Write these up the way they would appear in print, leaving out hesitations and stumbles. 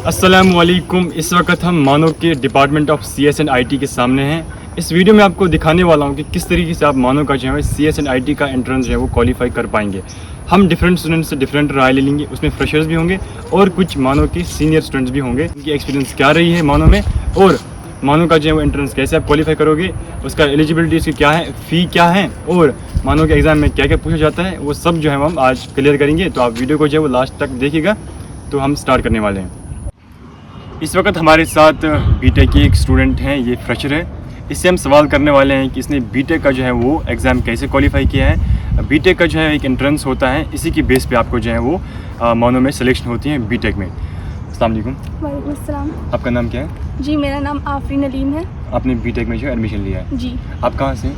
अस्सलामुअलैकुम। इस वक्त हम मानो के डिपार्टमेंट ऑफ CS&IT के सामने हैं। इस वीडियो में आपको दिखाने वाला हूं कि किस तरीके से आप मानो का जो है CS&IT का एंट्रेंस जो है वो क्वालिफाई कर पाएंगे। हम डिफरेंट स्टूडेंट्स से डिफरेंट राय ले लेंगे, उसमें फ्रेशर्स भी होंगे और कुछ मानो के सीनियर स्टूडेंट्स भी होंगे। उनकी एक्सपीरियंस क्या रही है मानो में और मानो का जो है वो एंट्रेंस कैसे आप क्वालिफाई करोगे, उसका एलिजिबिलिटी इसकी क्या है, फ़ी क्या है और मानो के एग्ज़ाम में क्या क्या पूछा जाता है, वो सब जो है हम आज क्लियर करेंगे। तो आप वीडियो को जो है वो लास्ट तक देखिएगा। तो हम स्टार्ट करने वाले हैं। इस वक्त हमारे साथ बीटेक की एक स्टूडेंट हैं, ये फ्रेशर है। इससे हम सवाल करने वाले हैं कि इसने बीटेक का जो है वो एग्ज़ाम कैसे क्वालिफाई किया है। बीटेक का जो है एक एंट्रेंस होता है, इसी की बेस पे आपको जो है वो मानो में सिलेक्शन होती है बीटेक में। अस्सलाम वालेकुम। वालेकुम अस्सलाम। आपका नाम क्या है? जी, मेरा नाम आफरीन अलीम है। आपने बीटेक में जो एडमिशन लिया है? जी। आप कहाँ से?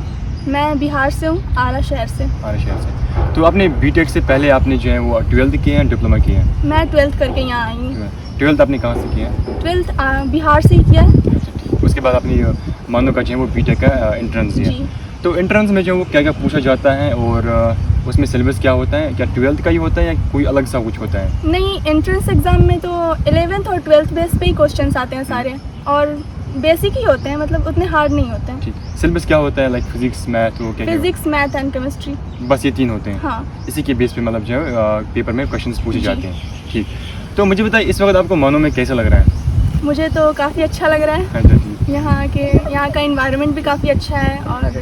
मैं बिहार से हूँ, आला शहर से। आला शहर से। तो आपने बीटेक से पहले आपने जो है वो 12th किया है, डिप्लोमा किया है? मैं 12th करके यहाँ आई हूँ। 12th आपने कहाँ से किया है? 12th बिहार से ही किया है। उसके बाद आपने मानो का जो है वो बीटेक का एंट्रेंस दिया। तो एंट्रेंस में जो वो क्या क्या पूछा जाता है और उसमें सिलेबस क्या होता है? क्या 12th का ही होता है या कोई अलग सा कुछ होता है? नहीं, एंट्रेंस एग्ज़ाम में तो 11th और 12th बेस पे ही क्वेश्चंस आते हैं सारे, और बेसिक ही होते हैं, मतलब उतने हार्ड नहीं होते हैं। ठीक। सिलेबस क्या होता है? लाइक फिजिक्स, मैथ, वो क्या? फिजिक्स, मैथ एंड केमिस्ट्री, बस ये 3 होते हैं। हाँ। इसी के बेस पे मतलब जो है पेपर में क्वेश्चंस पूछे जाते हैं। ठीक। तो मुझे बताइए इस वक्त आपको मानो में कैसा लग रहा है? मुझे तो काफ़ी अच्छा लग रहा है। अच्छा, ठीक। यहाँ का इन्वायरमेंट भी काफ़ी अच्छा है और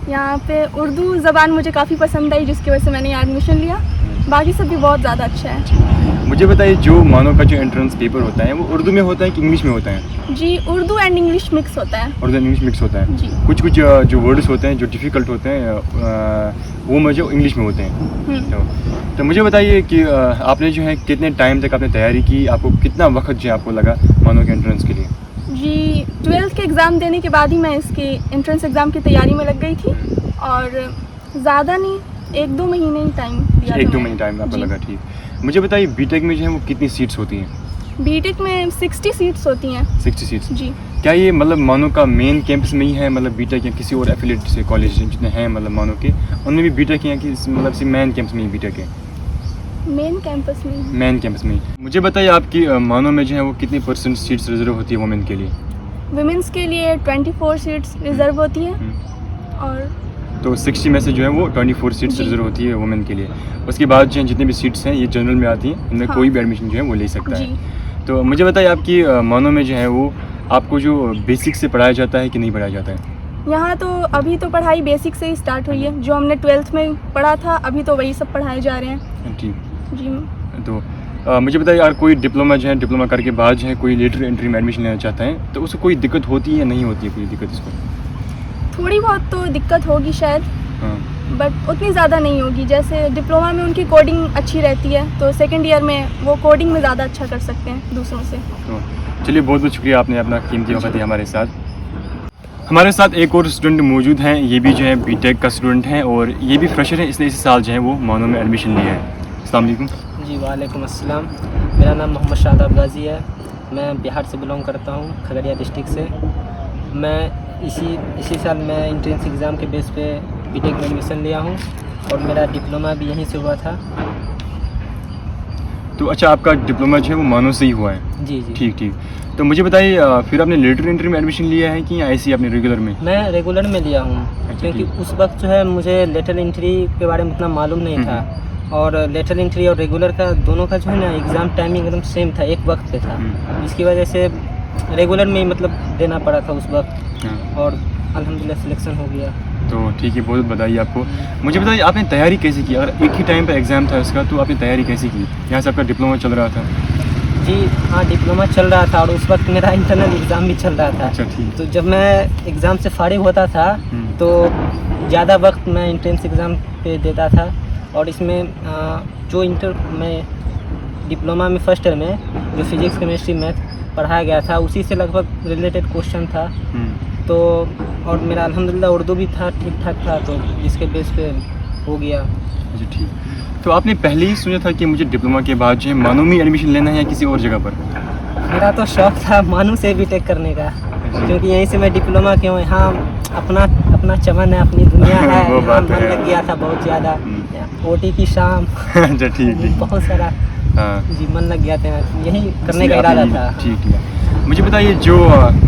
यहाँ पे उर्दू ज़बान मुझे काफ़ी पसंद आई, जिसकी वजह से मैंने यहाँ एडमिशन लिया। बाकी सब भी बहुत ज़्यादा अच्छा है। मुझे बताइए जो मानो का जो एंट्रेंस पेपर होता है वो उर्दू में होता है कि इंग्लिश में होता है? जी, उर्दू एंड इंग्लिश मिक्स होता है। उर्दू एंड इंग्लिश मिक्स होता है जी। कुछ जो वर्ड्स होते हैं जो डिफ़िकल्ट होते हैं वो मुझे इंग्लिश में होते हैं। तो मुझे बताइए कि आपने जो है कितने टाइम तक आपने तैयारी की, आपको कितना वक्त जो है आपको लगा मानो के एंट्रेंस के लिए? जी, 12th के एग्ज़ाम देने के बाद ही मैं इसके एंट्रेंस एग्ज़ाम की तैयारी में लग गई थी, और ज़्यादा नहीं, 1-2 महीने ही टाइम दिया। 1-2 महीने टाइम आपको लगा। ठीक। मुझे बताइए बीटेक में जो है वो कितनी सीट्स होती हैं? बीटेक में 60 सीट्स होती हैं। 60 सीट्स। जी। क्या ये मतलब मानो का मेन कैंपस में ही है, मतलब बीटेक, या किसी और एफिलिएट से कॉलेज जितने हैं मतलब मानो के उनमें भी बीटेक है, कि मतलब सिर्फ मेन कैंपस में ही बीटेक है? मेन कैंपस में। मेन कैंपस में ही। मुझे बताइए आपकी मानो में जो है वो कितनी % सीट्स रिजर्व होती है वुमेन के लिए? वुमेंस के लिए 24 सीट्स रिजर्व होती हैं, और तो 60 में से जो है वो 24 सीट्स जी। रिजर्व होती है वुमेन के लिए। उसके बाद जो है जितनी भी सीट्स हैं ये जनरल में आती हैं, इनमें हाँ। कोई भी एडमिशन जो है वो ले सकता जी। है। तो मुझे बताइए आपकी मानो में जो है वो आपको जो बेसिक से पढ़ाया जाता है कि नहीं पढ़ाया जाता है? यहाँ तो अभी तो पढ़ाई बेसिक से ही स्टार्ट हुई है। जो हमने 12th में पढ़ा था अभी तो वही सब पढ़ाए जा रहे हैं। ठीक। जी। तो मुझे बताइए यार, कोई डिप्लोमा जो है, डिप्लोमा करके बाद जो है कोई लेटर एंट्री में एडमिशन लेना चाहता है तो उसको कोई दिक्कत होती है या नहीं होती है कोई दिक्कत इसको? थोड़ी बहुत तो दिक्कत होगी शायद, हाँ। बट उतनी ज़्यादा नहीं होगी। जैसे डिप्लोमा में उनकी कोडिंग अच्छी रहती है, तो सेकंड ईयर में वो कोडिंग में ज़्यादा अच्छा कर सकते हैं दूसरों से। तो चलिए, बहुत बहुत शुक्रिया, आपने अपना कीमती वक्त दिया हमारे साथ। हमारे साथ एक और स्टूडेंट मौजूद हैं, ये भी जो है बीटेक का स्टूडेंट है और ये भी फ्रेशर है, इसने इस साल जो है वो मानो में एडमिशन लिया है। अस्सलाम वालेकुम। जी, वालेकुम अस्सलाम। मेरा नाम मोहम्मद शादाब गाजी है। मैं बिहार से बिलोंग करता हूँ, खगड़िया डिस्ट्रिक्ट से। मैं इसी साल मैं एंट्रेंस एग्ज़ाम के बेस पे बीटेक में एडमिशन लिया हूँ और मेरा डिप्लोमा भी यहीं से हुआ था। तो अच्छा, आपका डिप्लोमा जो है वो मानो से ही हुआ है? जी जी। ठीक ठीक। तो मुझे बताइए फिर आपने लेटर एंट्री में एडमिशन लिया है कि या ऐसे ही आपने रेगुलर में? मैं रेगुलर में लिया हूँ, क्योंकि उस वक्त जो है मुझे लेटर एंट्री के बारे में उतना मालूम नहीं था, और लेटर एंट्री और रेगुलर का दोनों का जो है ना एग्ज़ाम टाइमिंग एकदम सेम था, एक वक्त पे था। इसकी वजह से रेगुलर में ही मतलब देना पड़ा था उस वक्त, और अल्हम्दुलिल्लाह सिलेक्शन हो गया। तो ठीक है, बहुत बधाई आपको। मुझे बताइए आपने तैयारी कैसे की? अगर एक ही टाइम पर एग्ज़ाम था इसका तो आपने तैयारी कैसे की? यहाँ से आपका डिप्लोमा चल रहा था? जी हाँ, डिप्लोमा चल रहा था और उस वक्त मेरा इंटरनल एग्ज़ाम भी चल रहा था। अच्छा, ठीक। तो जब मैं एग्ज़ाम से फारिग होता था तो ज़्यादा वक्त मैं एंट्रेंस एग्ज़ाम पे देता था, और इसमें जो मैं डिप्लोमा में फर्स्ट ईयर में जो फिजिक्स, केमिस्ट्री, मैथ पढ़ाया गया था उसी से लगभग रिलेटेड क्वेश्चन था। तो और मेरा अल्हम्दुलिल्लाह उर्दू भी था, ठीक ठाक था, तो इसके बेस पे हो गया। अच्छा, ठीक। तो आपने पहले ही सोचा था कि मुझे डिप्लोमा के बाद जो है मानो में एडमिशन लेना है या किसी और जगह पर? मेरा तो शौक़ था मानो से बीटेक करने का, क्योंकि यहीं से मैं डिप्लोमा क्यों, यहाँ अपना चमन है, अपनी दुनिया है। वो यहाँ बात मन है। लग गया था बहुत ज़्यादा। ओटी की शाम अच्छा, ठीक। बहुत सारा हाँ। जी मन लग गया था, यही करने का इरादा था। ठीक है। मुझे बताइए जो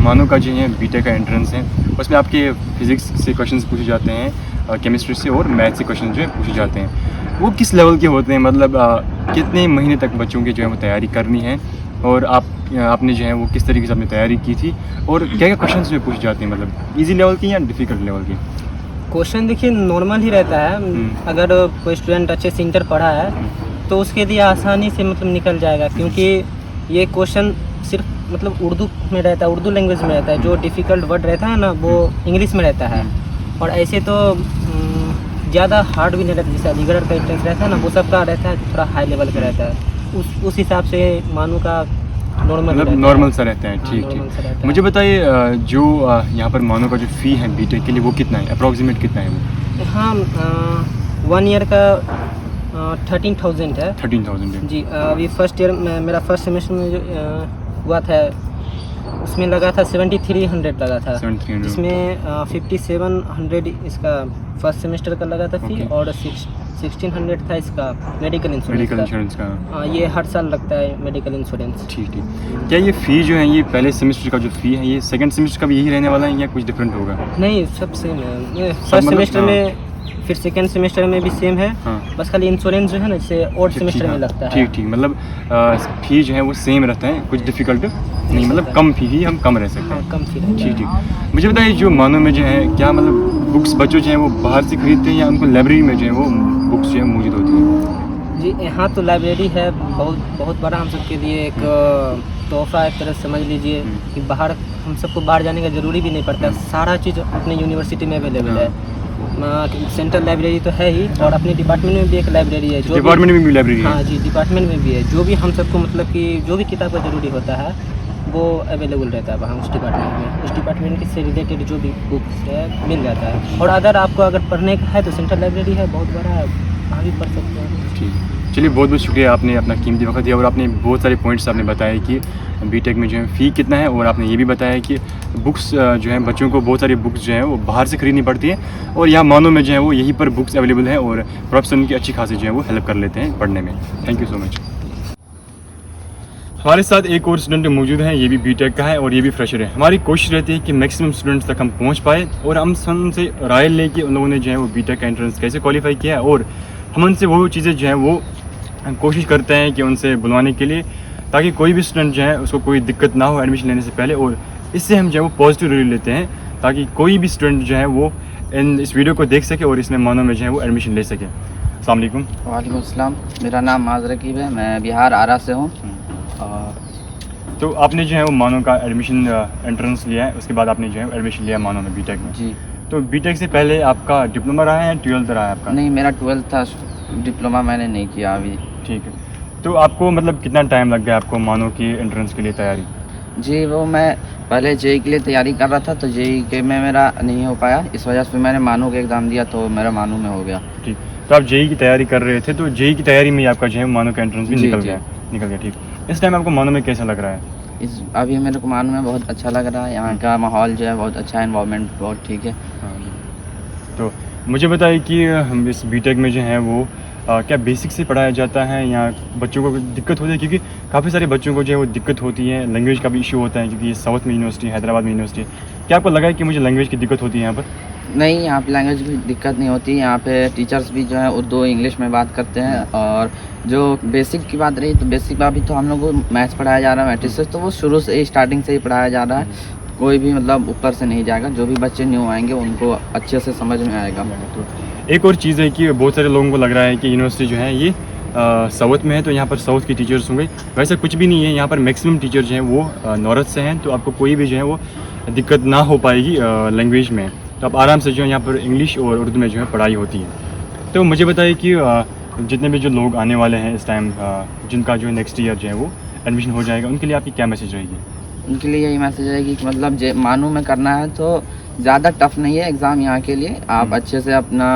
मानो का जो है बीटेक का एंट्रेंस है उसमें आपके फिजिक्स से क्वेश्चंस पूछे जाते हैं, केमिस्ट्री से और मैथ से क्वेश्चन जो है पूछे जाते हैं, वो किस लेवल के होते हैं? मतलब कितने महीने तक बच्चों की जो है वो तैयारी करनी है, और आपने जो है वो किस तरीके से अपनी तैयारी की थी, और क्या क्या क्वेश्चन में पूछे जाते हैं? मतलब इजी लेवल की या डिफ़िकल्ट लेवल की? क्वेश्चन देखिए नॉर्मल ही रहता है, अगर कोई स्टूडेंट अच्छे से इंटर पढ़ा है तो उसके लिए आसानी से मतलब निकल जाएगा, क्योंकि ये क्वेश्चन सिर्फ मतलब उर्दू में रहता है, उर्दू लैंग्वेज में रहता है। जो डिफ़िकल्ट वर्ड रहता है ना वो इंग्लिश में रहता है, और ऐसे तो ज़्यादा हार्ड भी नहीं रहता। जैसे अलीगढ़ का एंट्रेंस रहता है ना, वो सबका रहता है थोड़ा हाई लेवल का रहता है, उस हिसाब से मानो का नॉर्मल मतलब नॉर्मल सा रहता है। ठीक ठीक। मुझे बताइए जो यहाँ पर मानो का जो फ़ी है बीटेक के लिए वो कितना है, अप्रॉक्सीमेट कितना है वो? हाँ 1 ईयर का 13,000 है। 13,000 है जी। अभी फर्स्ट ईयर में मेरा फर्स्ट सेमेस्टर में जो हुआ था उसमें लगा था 7,300 लगा था, 7,300। इसमें 5,700 इसका फर्स्ट सेमेस्टर का लगा था फी, Okay. और 1,600 था इसका मेडिकल इंश्योरेंस का। ये हर साल लगता है मेडिकल इंश्योरेंस। ठीक ठीक। क्या ये फ़ी जो है ये पहले सेमेस्टर का जो फ़ी है ये सेकंड सेमेस्टर का भी यही रहने वाला है या कुछ डिफरेंट होगा? नहीं सब सेम है, फर्स्ट मतलब, सेमेस्टर हाँ। में फिर सेकंड सेमेस्टर में भी सेम है। हाँ। बस खाली इंश्योरेंस जो है ना जैसे और सेमेस्टर में लगता है। ठीक ठीक। मतलब फ़ी जो है वो सेम रहता है, कुछ डिफ़िकल्ट नहीं, मतलब कम फ़ी ही हम कम रह सकते हैं। हाँ कम फी रहता है। ठीक ठीक। मुझे बताइए जो मानो में जो है क्या मतलब बुक्स बच्चों जो हैं वो बाहर से खरीदते हैं या उनको लाइब्रेरी में जो है वो बुक्स जो है मौजूद होती हैं? जी यहाँ तो लाइब्रेरी है बहुत बड़ा हम सबके लिए एक तोहफा एक तरह से समझ लीजिए, कि बाहर हम सबको बाहर जाने का ज़रूरी भी नहीं पड़ता, सारा चीज़ अपने यूनिवर्सिटी में अवेलेबल है। सेंट्रल लाइब्रेरी तो है ही, और अपने डिपार्टमेंट में भी एक लाइब्रेरी है। जो डिपार्टमेंट में भी लाइब्रेरी है? हाँ जी डिपार्टमेंट में भी है। जो भी हम सबको मतलब कि जो भी किताब का ज़रूरी होता है वो अवेलेबल रहता है वहाँ उस डिपार्टमेंट में। उस डिपार्टमेंट से रिलेटेड जो भी बुक्स है मिल जाता है, और अगर आपको अगर पढ़ने का है तो सेंट्रल लाइब्रेरी है, बहुत बड़ा है, वहाँ भी पढ़ सकते हैं। ठीक। चलिए बहुत बहुत शुक्रिया, आपने अपना कीमती वक्त दिया और आपने बहुत सारे पॉइंट्स आपने बताए कि बीटेक में जो है फ़ी कितना है, और आपने ये भी बताया कि बुक्स जो है बच्चों को बहुत सारी बुक्स जो है वो बाहर से ख़रीदनी पड़ती है, और यहाँ मानो में जो है वो यहीं पर बुक्स अवेलेबल है, और प्रोफेसर उनकी अच्छी खासी जो है वो हेल्प कर लेते हैं पढ़ने में। Thank you so much. हमारे साथ एक और स्टूडेंट मौजूद हैं, ये भी बीटेक का है और ये भी फ्रेशर है। हमारी कोशिश रहती है कि मैक्सिमम स्टूडेंट्स तक हम पहुंच पाए, और हम उनसे राय लें कि उन लोगों ने जो है वो बीटेक का एंट्रेंस कैसे क्वालिफाई किया है, और हम उनसे वो चीज़ें जो हैं वो कोशिश करते हैं कि उनसे बुलवाने के लिए, ताकि कोई भी स्टूडेंट जो है उसको कोई दिक्कत ना हो एडमिशन लेने से पहले, और इससे हम जो है वो पॉजिटिव रिव्यू लेते हैं ताकि कोई भी स्टूडेंट जो है वो इस वीडियो को देख सके और इसमें मानो में जो है वो एडमिशन ले सके। अस्सलाम वालेकुम। वालेकुम अस्सलाम। मेरा नाम माज रकीब है, मैं बिहार आरा से हूँ। तो आपने जो है वो मानो का एडमिशन एंट्रेंस लिया है, उसके बाद आपने जो है एडमिशन लिया मानो में बीटेक में। जी। तो बीटेक से पहले आपका डिप्लोमा रहा है या 12th रहा है आपका? नहीं, मेरा 12th था, डिप्लोमा मैंने नहीं किया अभी। ठीक है। तो आपको मतलब कितना टाइम लग गया आपको मानो की एंट्रेंस के लिए तैयारी? जी, वो मैं पहले जेई के लिए तैयारी कर रहा था, तो जेई के में मेरा नहीं हो पाया, इस वजह से मैंने मानो का एग्ज़ाम दिया तो मेरा मानो में हो गया। ठीक। तो आप जेई की तैयारी कर रहे थे, तो जेई की तैयारी में आपका जो है मानो का एंट्रेंस भी जी, निकल जी। गया। ठीक। इस टाइम आपको मानो में कैसा लग रहा है? अभी मेरे को मानो में बहुत अच्छा लग रहा है, यहाँ का माहौल जो है बहुत अच्छा है, इन्वायरमेंट बहुत ठीक है। हाँ जी। तो मुझे बताइए कि हम इस बीटेक में जो है वो क्या बेसिक से पढ़ाया जाता है या बच्चों को दिक्कत होती है? क्योंकि काफ़ी सारे बच्चों को जो है वो दिक्कत होती है, लैंग्वेज का भी इशू होता है, क्योंकि ये साउथ में यूनिवर्सिटी, हैदराबाद में यूनिवर्सिटी है। क्या आपको लगा है कि मुझे लैंग्वेज की दिक्कत होती है यहाँ पर? नहीं, यहाँ पे लैंग्वेज की दिक्कत नहीं होती। यहाँ पे टीचर्स भी जो है उर्दू इंग्लिश में बात करते हैं, और जो बेसिक की बात रही तो बेसिक का भी तो हम लोग को मैथ्स पढ़ाया जा रहा है, मैट्रिक्स, तो वो शुरू से ही स्टार्टिंग से ही पढ़ाया जा रहा है। कोई भी मतलब ऊपर से नहीं जाएगा, जो भी बच्चे न्यू आएंगे उनको अच्छे से समझ में आएगा। तो एक और चीज़ है कि बहुत सारे लोगों को लग रहा है कि यूनिवर्सिटी जो है ये साउथ में है, तो यहाँ पर साउथ के टीचर्स होंगे। वैसे कुछ भी नहीं है, यहाँ पर मैक्सिमम टीचर जो हैं वो नॉर्थ से हैं, तो आपको कोई भी जो है वो दिक्कत ना हो पाएगी लैंग्वेज में। तो आप आराम से जो है यहाँ पर इंग्लिश और उर्दू में जो है पढ़ाई होती है। तो मुझे बताइए कि जितने भी जो लोग आने वाले हैं इस टाइम, जिनका जो है नेक्स्ट ईयर जो है वो एडमिशन हो जाएगा, उनके लिए आपकी क्या मैसेज रहेगी? उनके लिए यही मैसेज रहेगी कि मतलब मानो में करना है तो ज़्यादा टफ नहीं है एग्ज़ाम यहाँ के लिए। आप अच्छे से अपना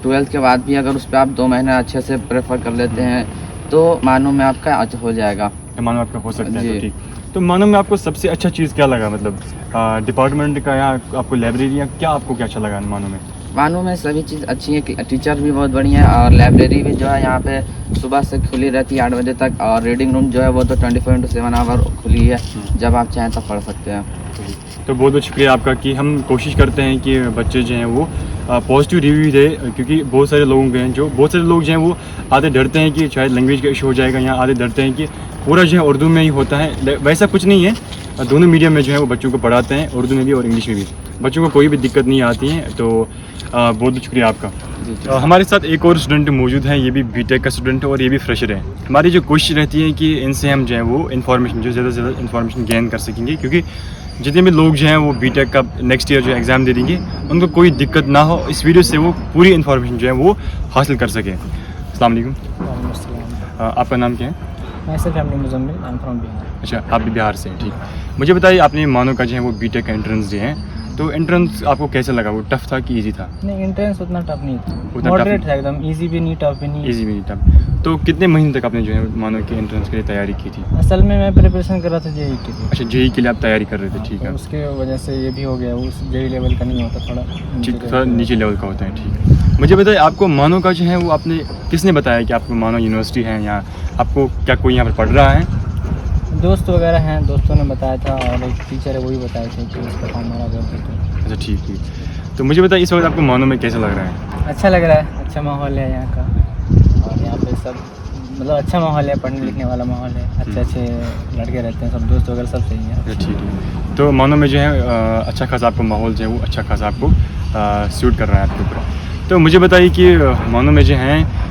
12th के बाद भी अगर उस पर आप 2 महीने अच्छे से प्रेफर कर लेते हैं तो मानो में आपका अच्छा हो जाएगा। तो मानो आपका हो सकता है। जी। तो ठीक। तो मानो में आपको सबसे अच्छा चीज़ क्या लगा? मतलब डिपार्टमेंट का या आपको लाइब्रेरी, या क्या आपको क्या अच्छा लगा मानो में? मानू में सभी चीज़ अच्छी है, टीचर भी बहुत बढ़िया है और लाइब्रेरी भी जो है यहाँ पे सुबह से खुली रहती है 8 बजे तक, और रीडिंग रूम जो है वो तो 24/7 आवर खुली है, जब आप चाहें तब पढ़ सकते हैं। तो बहुत बहुत शुक्रिया आपका कि हम कोशिश करते हैं कि बच्चे जो हैं वो पॉजिटिव रिव्यू दे, क्योंकि बहुत सारे लोग हैं बहुत सारे लोग जो हैं वो आधे डरते हैं कि शायद लैंग्वेज का इशू हो जाएगा, या आधे डरते हैं कि पूरा जो है उर्दू में ही होता है। वैसा कुछ नहीं है, दोनों मीडियम में जो है वो बच्चों को पढ़ाते हैं, उर्दू में भी और इंग्लिश में भी, बच्चों को कोई भी दिक्कत नहीं आती है। तो बहुत बहुत शुक्रिया आपका। हमारे साथ एक और स्टूडेंट मौजूद हैं, ये भी बीटेक का स्टूडेंट है और ये भी फ्रेशर है। हमारी जो कोशिश रहती है कि इनसे हम जो है वो इन्फॉर्मेशन जो ज़्यादा से ज़्यादा इन्फॉर्मेशन गेन कर सकेंगे, क्योंकि जितने भी लोग जो हैं वो बीटेक का नेक्स्ट ईयर जो एग्ज़ाम दे देंगे उनको कोई दिक्कत ना हो, इस वीडियो से वो पूरी इन्फॉर्मेशन जो है वो हासिल कर सकें। अस्सलाम वालेकुम। आपका नाम क्या है? मैं सिर्फ family Muzammil, I am from Bihar. अच्छा, आप भी बिहार से हैं, ठीक। मुझे बताइए, आपने मानो का जो है वो बीटेक का एंट्रेंस दिए हैं, तो एंट्रेंस आपको कैसा लगा? वो टफ था कि इजी था? नहीं, एंट्रेंस उतना टफ नहीं था, उतना मॉडरेट tough था एकदम, इजी भी नहीं टफ भी नहीं। इजी भी नहीं टफ। तो कितने महीने तक आपने जो है मानो के एंट्रेंस के लिए तैयारी की थी? असल में मैं प्रिपरेशन कर रहा था जेई के लिए। अच्छा, जेई के लिए आप तैयारी कर रहे थे, ठीक है। तो उसके वजह से ये भी हो गया, उस जेई लेवल का नहीं होता, थोड़ा ठीक, थोड़ा नीचे लेवल का होता है, ठीक। मुझे बताइए, आपको मानो का जो है वो आपने किसने बताया कि आपको मानो यूनिवर्सिटी है, या आपको क्या कोई यहाँ पर पढ़ रहा है? दोस्त वगैरह हैं, दोस्तों ने बताया था, और एक टीचर है वो भी बताए थे कि उसका फॉर्म मारा गया था। अच्छा, ठीक ठीक। तो मुझे बताइए, इस वक्त आपको मानो में कैसा लग रहा है? अच्छा लग रहा है, अच्छा माहौल है यहाँ का, और यहाँ पे सब मतलब अच्छा माहौल है, पढ़ने लिखने वाला माहौल है, अच्छे अच्छे लड़के रहते हैं, सब दोस्त वगैरह सब सही है। अच्छा, ठीक है। तो मानो में जो है अच्छा खासा आपको माहौल जो है वो अच्छा खासा आपको सूट कर रहा है आपके ऊपर। तो मुझे बताइए कि मानो में जो हैं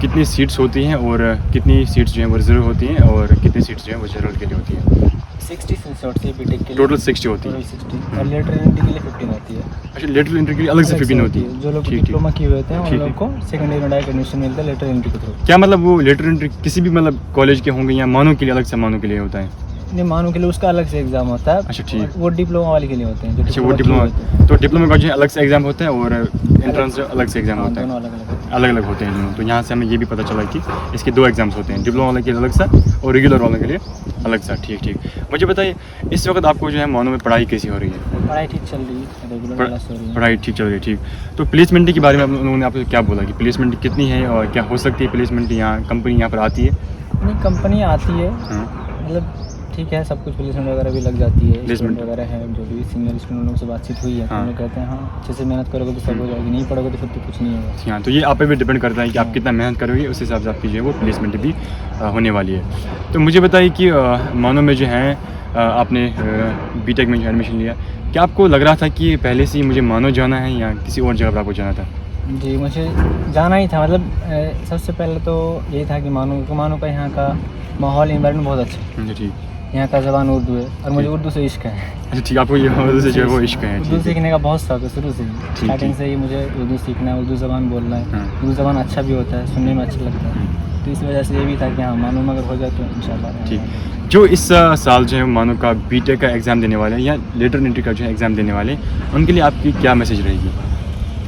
कितनी सीट्स होती हैं, और कितनी सीट्स जो हैं वो रिजर्व होती हैं, और कितनी सीट्स जो हैं वो जनरल के लिए होती हैं? 60 सीट्स होती है बीटेक के लिए, टोटल 60 होती है, 60, और लेटर एंट्री के लिए 15 होती है। अच्छा, लेटरल एंट्री के लिए अलग से 15 होती है। जो लोग ठीक, डिप्लोमा किए हुए हैं उन ठीक लोगों को सेकंड ईयर में डायरेक्ट एडमिशन मिलता है लेटर एंट्री के थ्रू। क्या मतलब वो लेटर एंट्री किसी भी मतलब कॉलेज के होंगे, या मानो के लिए अलग से मानो के लिए होता है? नहीं, मानो के लिए उसका अलग से एग्जाम होता है। अच्छा, ठीक। वो डिप्लोमा वाले के लिए होते हैं, जो अच्छा, वो डिप्लोमा, तो डिप्लोमा का जो है अलग से एग्जाम होता है, और एंट्रेंस अलग से एग्जाम होता है, दोनों अलग अलग। अलग अलग होते हैं दोनों। तो यहाँ से हमें ये भी पता चला कि इसके 2 एग्जाम्स होते हैं, डिप्लोमा वाले के लिए अलग सा और रेगुलर वाले के लिए अलग सा। ठीक ठीक। मुझे बताइए, इस वक्त आपको जो है मानो में पढ़ाई कैसी हो रही है? पढ़ाई ठीक चल रही है, रेगुलर क्लास हो रही है। पढ़ाई ठीक चल रही है, ठीक। तो प्लेसमेंट के बारे में उन्होंने आपको क्या बोला कि प्लेसमेंट कितनी है, और क्या हो सकती है प्लेसमेंट, यहाँ कंपनी यहाँ पर आती है? नहीं, कंपनी आती है, हाँ। मतलब ठीक है, सब कुछ प्लेसमेंट वगैरह भी लग जाती है। प्लेसमेंट स्टूडेंट वगैरह है, जो भी सीनियर स्टूडेंट लोगों से बातचीत हुई है, तो हाँ। वो लोग कहते हैं हाँ अच्छे से मेहनत करोगे तो सब हो जाएगी, नहीं पढ़ोगे तो फिर तो कुछ नहीं होगा। हाँ, तो ये आप पे भी डिपेंड करता है कि आप कितना मेहनत करोगे, उस हिसाब से आपकी जो है वो प्लेसमेंट भी होने वाली है। तो मुझे बताइए कि मानो में जो है आपने बीटेक में जो एडमिशन लिया, क्या आपको लग रहा था कि पहले से ही मुझे मानो जाना है, या किसी और जगह पर आपको जाना था? जी, मुझे जाना ही था, मतलब सबसे पहले तो यही था कि मानो का यहाँ का माहौल इन्वायरमेंट बहुत अच्छा है, अच्छा, ठीक। यहाँ का ज़बान उर्दू है, और मुझे उर्दू से इश्क है। अच्छा, ठीक। आपको ये उर्दू से जो है वो इश्क है? उर्दू ठीक है। सीखने का बहुत शौक है शुरू से ही, स्टार्टिंग से ही मुझे उर्दू सीखना है, उर्दू ज़बान बोलना है। हाँ। उर्दू ज़बान अच्छा भी होता है, सुनने में अच्छा लगता है, तो इस वजह से ये भी था कि हाँ मानो में अगर हो जाए तो इंशाल्लाह। ठीक। जो इस साल जो है मानो का बीटेक का एग्ज़ाम देने वाले हैं, या लेटर एंट्री का जो है एग्ज़ाम देने वाले हैं, उनके लिए आपकी क्या मैसेज रहेगी?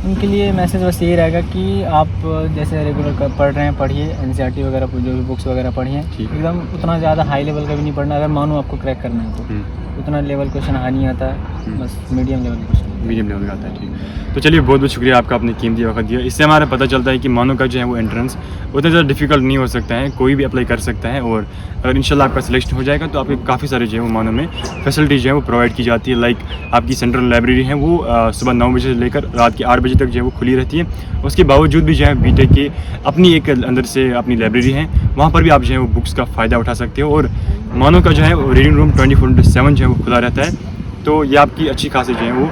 उनके लिए मैसेज बस यही रहेगा कि आप जैसे रेगुलर पढ़ रहे हैं पढ़िए, एनसीईआरटी वगैरह जो भी बुक्स वगैरह पढ़िए, ठीक। एकदम उतना ज़्यादा हाई लेवल का भी नहीं पढ़ना, अगर मानो आपको क्रैक करना है तो उतना लेवल क्वेश्चन नहीं आता है, बस medium level question, medium level का आता है, ठीक। तो चलिए, बहुत बहुत शुक्रिया आपका, अपनी कीमती वक्त दिया। इससे हमारा पता चलता है कि मानो का जो है वो एंट्रेंस उतना ज़्यादा डिफिकल्ट नहीं हो सकता है, कोई भी अप्लाई कर सकता है, और अगर इंशाल्लाह आपका सिलेक्शन हो जाएगा तो आपके काफ़ी सारे जो है वो मानो में फैसिलिटी जो है वो प्रोवाइड की जाती है। लाइक आपकी सेंट्रल लाइब्रेरी है वो सुबह 9 बजे से लेकर रात के 8 बजे तक जो है वो खुली रहती है। उसके बावजूद भी जो है बीटेक की अपनी एक अंदर से अपनी लाइब्रेरी है, वहाँ पर भी आप जो है वो बुक्स का फ़ायदा उठा सकते हो, और मानो का जो है वो रीडिंग रूम 24/7 जो है वो खुला रहता है। तो ये आपकी अच्छी खासी जो है वो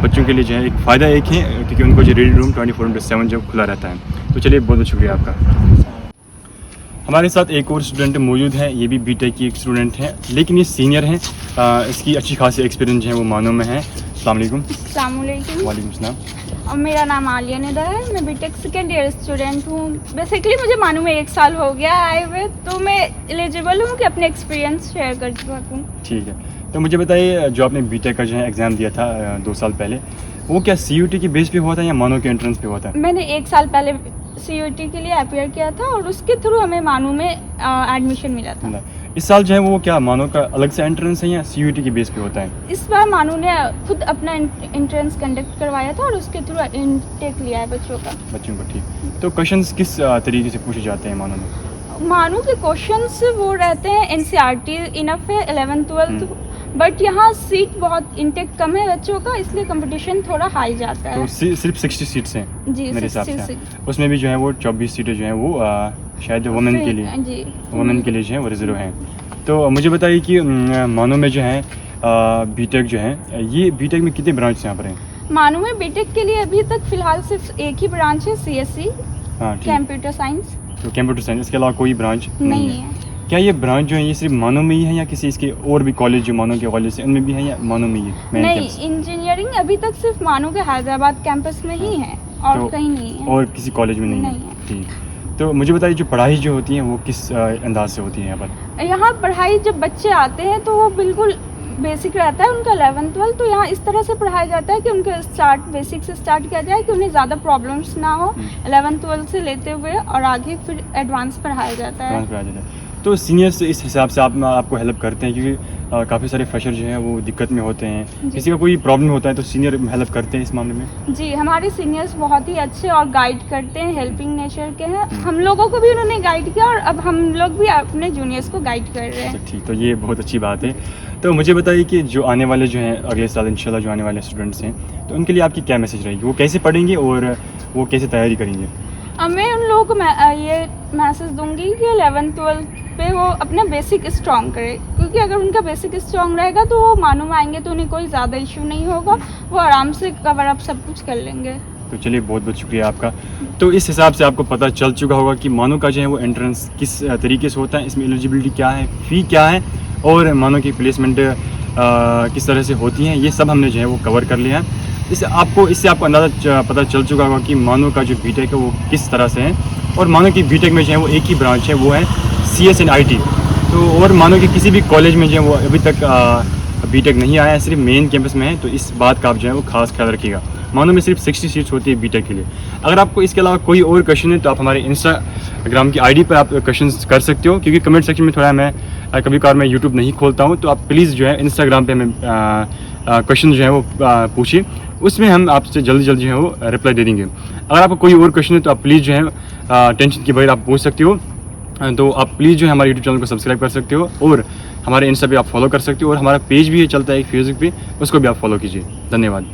बच्चों के लिए जो है एक फ़ायदा एक है, क्योंकि उनको जो रीडिंग रूम 24/7 जो खुला रहता है। तो चलिए, बहुत बहुत शुक्रिया आपका। हमारे साथ एक और स्टूडेंट मौजूद है, ये भी बीटेक की एक स्टूडेंट है, लेकिन ये सीनियर हैं, इसकी अच्छी खासी एक्सपीरियंस जो है वो मानो में है। अस्सलाम वालेकुम। अस्सलाम वालेकुम। वालेकुम सलाम। और मेरा नाम आलिया निदा है, मैं बीटेक सेकेंड ईयर स्टूडेंट हूँ। बेसिकली मुझे मानो में 1 साल हो गया आए हुए, तो मैं एलिजिबल हूँ कि अपने एक्सपीरियंस शेयर कर सकूँ। ठीक है। तो मुझे बताइए, जो आपने बीटेक का जो है एग्ज़ाम दिया था 2 साल पहले, वो क्या CUT की बेस पे हुआ था या मानो के एंट्रेंस पे हुआ था? मैंने 1 साल पहले CUT के लिए अपियर किया था, और उसके थ्रू हमें मानो में एडमिशन मिला था। इस साल जो है वो क्या मानो का अलग से एंट्रेंस है या CUET के बेस पे होता है? इस बार मानू ने खुद अपना एंट्रेंस कंडक्ट करवाया था और उसके थ्रू इनटेक लिया है बच्चों का। बच्चों को, ठीक। तो क्वेश्चंस किस तरीके से पूछे जाते हैं मानो में? मानू के क्वेश्चंस वो रहते हैं NCERT इनफ है 11th 12th, बट यहाँ सीट बहुत इनटेक कम है बच्चों का, इसलिए कंपटीशन थोड़ा हाई जाता है। तो सिर्फ 60 सीट्स हैं जी, मेरे हिसाब से। 66। उसमें भी जो है वो 24 सीटें जो हैं वो शायद वुमेन के लिए, जी, वुमेन के लिए जो है वो रिजर्व हैं। तो मुझे बताइए कि मानो में जो है बीटेक जो है, ये बीटेक में कितने ब्रांच यहाँ पर हैं? मानू में बीटेक के लिए अभी तक फिलहाल सिर्फ एक ही ब्रांच है, CSE हाँ, ठीक। Computer science. तो कंप्यूटर साइंस, इसके अलावा कोई ब्रांच नहीं है। क्या ये ब्रांच जो है ये सिर्फ मानो में ही है या किसी इसके और भी कॉलेज जो मानो के कॉलेज है उनमें भी है या मानो में ही है? main नहीं, campus? इंजीनियरिंग अभी तक सिर्फ मानू के हैदराबाद कैंपस में ही है और तो कहीं नहीं है। और किसी कॉलेज में नहीं नहीं है, है। ठीक। तो मुझे बताइए जो पढ़ाई जो होती है वो किस अंदाज से होती है यहाँ पर? यहाँ पढ़ाई जब बच्चे आते हैं तो वो बिल्कुल बेसिक रहता है उनका 11th 12th, तो यहाँ इस तरह से पढ़ाया जाता है कि उनके बेसिक से स्टार्ट किया जाए कि उन्हें ज़्यादा प्रॉब्लम्स ना हो 11th 12th से लेते हुए, और आगे फिर एडवांस पढ़ाया जाता है। एडवांस पढ़ाया जाता है। तो सीनियर्स इस हिसाब से आपको हेल्प करते हैं क्योंकि काफ़ी सारे फ्रेशर जो हैं वो दिक्कत में होते हैं, किसी का कोई प्रॉब्लम होता है तो सीनियर हेल्प करते हैं इस मामले में? जी, हमारे सीनियर्स बहुत ही अच्छे और गाइड करते हैं, हेल्पिंग नेचर के हैं। हम लोगों को भी उन्होंने गाइड किया और अब हम लोग भी अपने जूनियर्स को गाइड कर रहे हैं। ठीक, तो ये बहुत अच्छी बात है। तो मुझे बताइए कि जो आने वाले जो हैं अगले साल इंशाल्लाह जो आने वाले स्टूडेंट्स हैं, तो उनके लिए आपकी क्या मैसेज रहेगी? वो कैसे पढ़ेंगे और वो कैसे तैयारी करेंगे? मैं उन लोगों को ये मैसेज दूंगी कि 11th 12th पे वो अपना बेसिक स्ट्रॉन्ग करे, क्योंकि अगर उनका बेसिक स्ट्रॉन्ग रहेगा तो वो मानो में आएंगे तो उन्हें कोई ज़्यादा इशू नहीं होगा, वो आराम से कवर अप सब कुछ कर लेंगे। तो चलिए, बहुत बहुत शुक्रिया आपका। तो इस हिसाब से आपको पता चल चुका होगा कि मानो का जो है वो एंट्रेंस किस तरीके से होता है, इसमें एलिजिबिलिटी क्या है, फ़ी क्या है और मानो की प्लेसमेंट किस तरह से होती हैं, ये सब हमने जो है वो कवर कर लिया है। इससे आपको अंदाज़ा पता चल चुका होगा कि मानो का जो बीटेक है वो किस तरह से है, और मानो की बीटेक में जो है वो एक ही ब्रांच है, वो है CSNIT। तो और मानो कि किसी भी कॉलेज में जो है वो अभी तक बीटेक नहीं आया है, सिर्फ मेन कैंपस में है, तो इस बात का आप जो है वो खास ख्याल रखिएगा। मानो में सिर्फ 60 सीट्स होती है बीटेक के लिए। अगर आपको इसके अलावा कोई और क्वेश्चन है तो आप हमारे इंस्टाग्राम की ID पर आप क्वेश्चन कर सकते हो, क्योंकि कमेंट सेक्शन में थोड़ा मैं कभी कभार मैं यूट्यूब नहीं खोलता हूँ, तो आप प्लीज़ जो है इंस्टाग्राम पे हमें क्वेश्चन जो है वो पूछिए, उसमें हम आपसे जल्दी जो है वो रिप्लाई दे देंगे। अगर आपको कोई और क्वेश्चन है तो आप प्लीज़ जो है टेंशन के बगैर आप पूछ सकते हो। तो आप प्लीज़ जो है हमारे यूट्यूब चैनल को सब्सक्राइब कर सकते हो और हमारे इंस्टा पे आप फॉलो कर सकते हो, और हमारा पेज भी चलता है फेसबुक पे, उसको भी आप फॉलो कीजिए। धन्यवाद।